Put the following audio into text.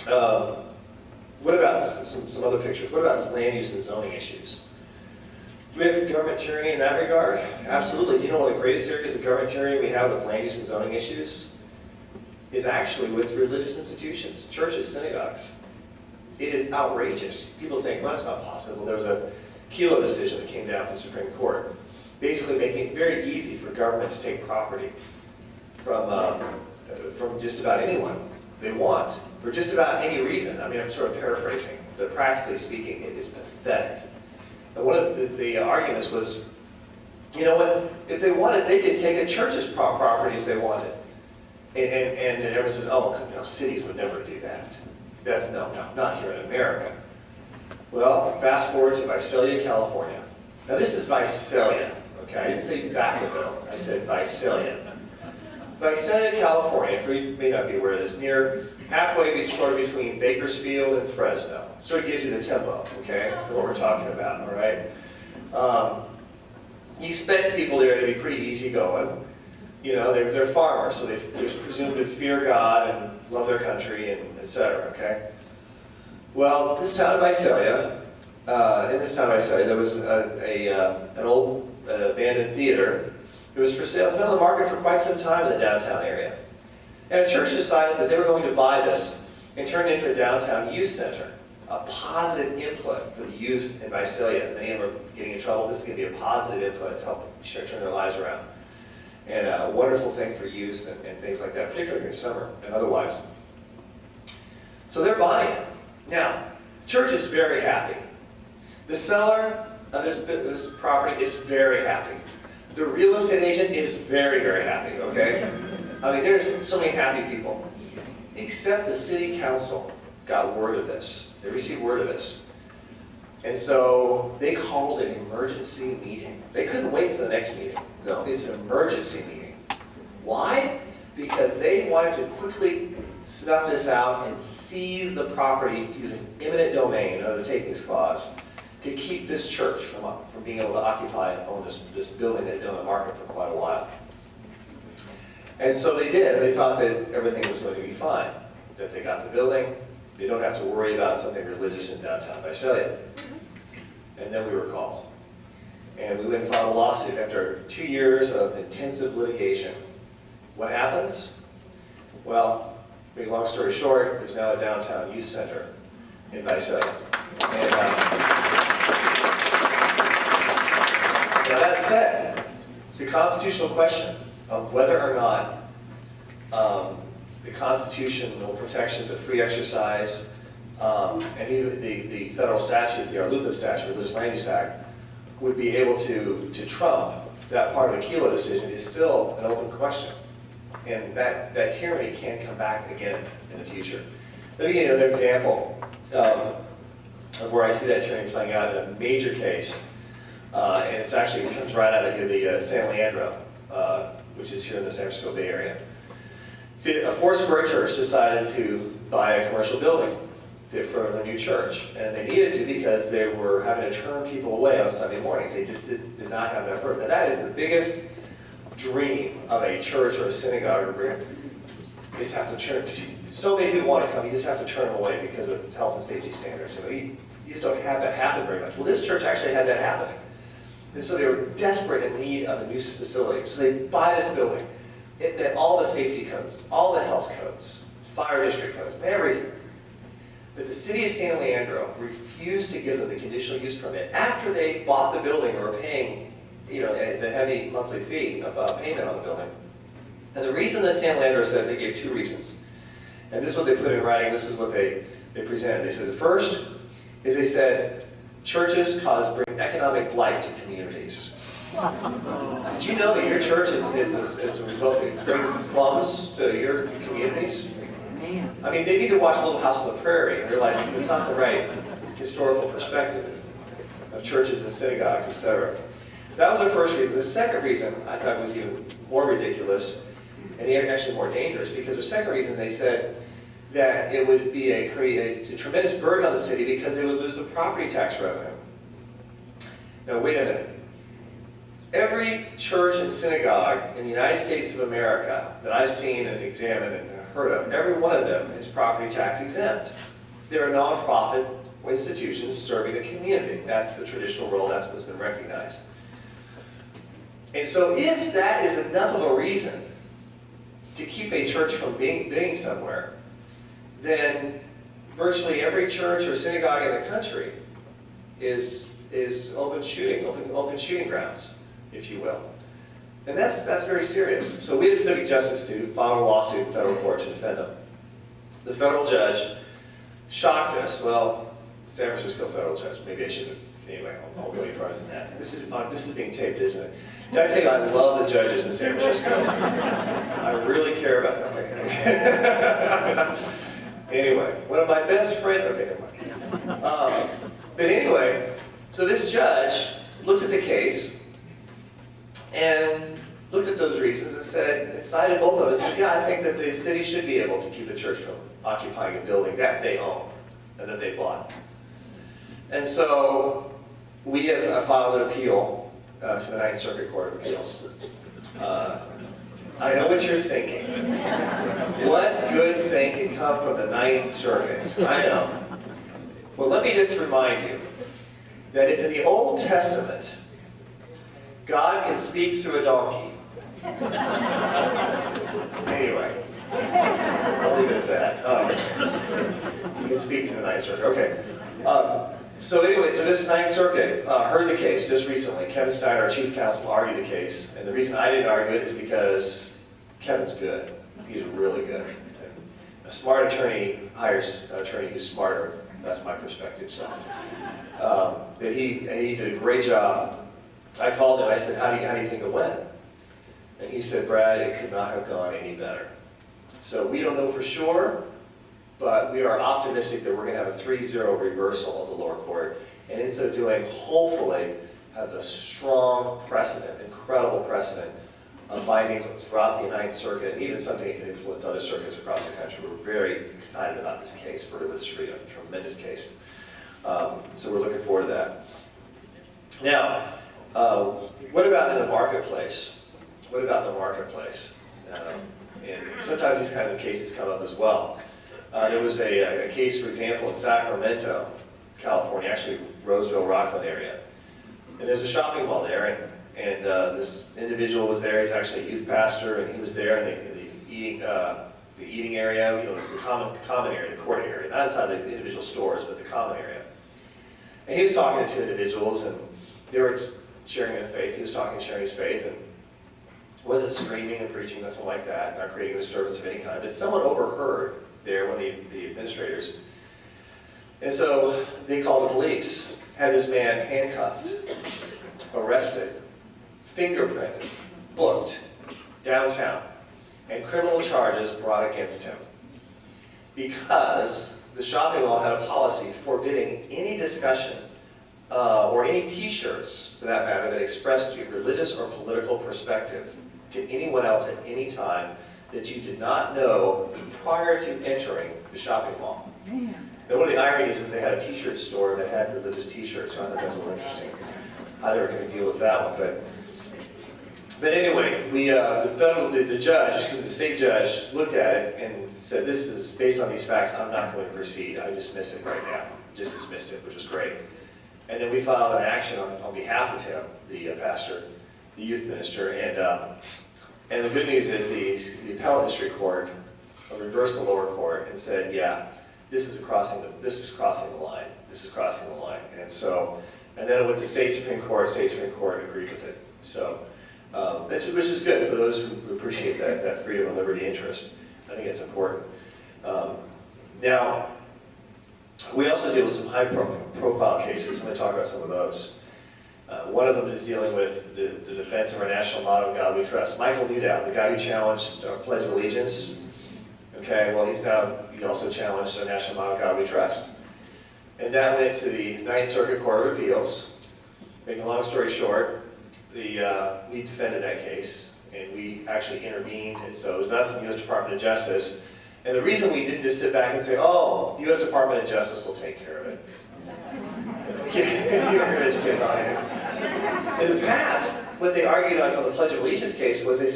What about some other pictures? What about land use and zoning issues? Do we have government tyranny in that regard? Absolutely. Do you know one of the greatest areas of government tyranny we have with land use and zoning issues? Is actually with religious institutions, churches, synagogues. It is outrageous. People think, well, that's not possible. There was a Kelo decision that came down from the Supreme Court, basically making it very easy for government to take property from just about anyone they want, for just about any reason. I mean, I'm sort of paraphrasing, but practically speaking, it is pathetic. And one of the arguments was, you know what, if they wanted, they could take a church's property if they wanted. And everyone says, oh, no, cities would never do that. That's, no, not here in America. Well, fast forward to Visalia, California. Now this is Visalia, okay? I didn't say Vacaville, I said Visalia. Visalia, California, for you may not be aware of this, near halfway between Bakersfield and Fresno. So it gives you the tempo, okay, what we're talking about, all right? You expect people there to be pretty easygoing. You know, they're farmers, so they're presumed to fear God and love their country, and et cetera, okay? Well, this town of Visalia, there was an old abandoned theater. It was for sale. It's been on the market for quite some time in the downtown area. And a church decided that they were going to buy this and turn it into a downtown youth center, a positive input for the youth in Visalia. Many of them are getting in trouble. This is going to be a positive input to help turn their lives around. And a wonderful thing for youth and things like that, particularly during summer and otherwise. So they're buying it. Now, the church is very happy. The seller of this property is very happy. The real estate agent is very, very happy, okay? I mean, there's so many happy people. Except the city council got word of this. They received word of this. And so they called an emergency meeting. They couldn't wait for the next meeting. No, it's an emergency meeting. Why? Because they wanted to quickly snuff this out and seize the property using eminent domain under the takings clause to keep this church from being able to occupy and own this building that had been on the market for quite a while. And so they did. They thought that everything was going to be fine, that they got the building. They don't have to worry about something religious in downtown Visalia. And then we were called. And we went and filed a lawsuit after 2 years of intensive litigation. What happens? Well, make a long story short, there's now a downtown youth center in Visalia. And, now that said, the constitutional question of whether or not the constitutional protections of free exercise and even the federal statute, the RLUIPA statute, Religious Land Use Act, would be able to trump that part of the Kelo decision is still an open question. And that tyranny can't come back again in the future. Let me give you another example of where I see that tyranny playing out in a major case. And it comes right out of here, the San Leandro, which is here in the San Francisco Bay Area. See, a Foursquare church decided to buy a commercial building for a new church. And they needed to because they were having to turn people away on Sunday mornings. They just did not have enough room. Now that is the biggest dream of a church or a synagogue. You just have to turn, so many people want to come, you just have to turn them away because of health and safety standards. You just don't have that happen very much. Well, this church actually had that happening. And so they were desperate in need of a new facility. So they buy this building. It met all the safety codes, all the health codes, fire district codes, everything. But the city of San Leandro refused to give them the conditional use permit after they bought the building or were paying, the heavy monthly fee of payment on the building. And the reason that San Leandro said, they gave two reasons. And this is what they put in writing, this is what they presented. They said the first is they said, churches bring economic blight to communities. Did you know that your church is a result, it brings slums to your communities? I mean, they need to watch Little House on the Prairie and realize that it's not the right historical perspective of churches and synagogues, etc. That was the first reason. The second reason I thought was even more ridiculous and actually more dangerous, because the second reason they said that it would be create a tremendous burden on the city because they would lose the property tax revenue. Now, wait a minute. Every church and synagogue in the United States of America that I've seen and examined and heard of, every one of them is property tax exempt. They're a nonprofit institutions serving the community. That's the traditional role, that's what's been recognized. And so if that is enough of a reason to keep a church from being somewhere, then virtually every church or synagogue in the country is open shooting grounds, if you will. And that's very serious. So we had civic justice to file a lawsuit in federal court to defend them. The federal judge shocked us. Well, San Francisco federal judge. Maybe I should have. Anyway, I'll go any farther than that. This is being taped, isn't it? Did I tell you I love the judges in San Francisco? I really care about them. Okay. Anyway, one of my best friends. Okay, never mind. But anyway, so this judge looked at the case and looked at those reasons and cited both of them and said, yeah, I think that the city should be able to keep a church from occupying a building that they own and that they bought. And so we have filed an appeal to the Ninth Circuit Court of Appeals. I know what you're thinking. What good thing can come from the Ninth Circuit? I know. Well, let me just remind you that if in the Old Testament, God can speak through a donkey. Anyway, I'll leave it at that. You can speak to the Ninth Circuit. Okay. So this Ninth Circuit heard the case just recently. Kevin Steiner, our chief counsel, argued the case. And the reason I didn't argue it is because Kevin's good. He's really good. A smart attorney hires an attorney who's smarter. That's my perspective. So, but he did a great job. I called him. I said, how do you think it went? And he said, Brad, it could not have gone any better. So we don't know for sure, but we are optimistic that we're going to have a 3-0 reversal of the lower court. And in so doing, hopefully, have a strong precedent, incredible precedent, binding throughout the Ninth Circuit, and even something that can influence other circuits across the country. We're very excited about this case for religious freedom, a tremendous case. So we're looking forward to that. Now, what about in the marketplace? What about the marketplace? And sometimes these kinds of cases come up as well. There was a case, for example, in Sacramento, California, actually Roseville, Rockland area. And there's a shopping mall there, and this individual was there. He's actually a youth pastor, and he was there in the eating area, the common area, the court area, not inside the individual stores, but the common area. And he was talking to two individuals, and they were sharing their faith. He was talking and sharing his faith, and wasn't screaming and preaching, nothing like that, not creating a disturbance of any kind. But someone overheard there, one of the administrators. And so they called the police, had this man handcuffed, arrested, fingerprinted, booked, downtown, and criminal charges brought against him. Because the shopping mall had a policy forbidding any discussion or any t-shirts, for that matter, that expressed your religious or political perspective to anyone else at any time that you did not know prior to entering the shopping mall. Man. Now, one of the ironies is they had a t-shirt store that had religious t-shirts, so I thought that was a little interesting how they were going to deal with that one. But anyway, the state judge looked at it and said, this is, based on these facts, I'm not going to proceed. I dismiss it right now. Just dismissed it, which was great. And then we filed an action on behalf of him, the pastor, the youth minister, and the good news is the appellate district court reversed the lower court and said, yeah, this is crossing the line. This is crossing the line. And then with the state Supreme Court agreed with it. So, which is good for those who appreciate that freedom and liberty interest. I think it's important. Now, we also deal with some high-profile cases. I'm going to talk about some of those. One of them is dealing with the defense of our national motto, God We Trust. Michael Newdow, the guy who challenged our Pledge of Allegiance, okay, well, he also challenged our national motto, God We Trust. And that went to the Ninth Circuit Court of Appeals. Making a long story short, we defended that case, and we actually intervened, and so it was us and the U.S. Department of Justice. And the reason we didn't just sit back and say, oh, the U.S. Department of Justice will take care of it. You're an educated audience. In the past, what they argued on the Pledge of Allegiance case was they said,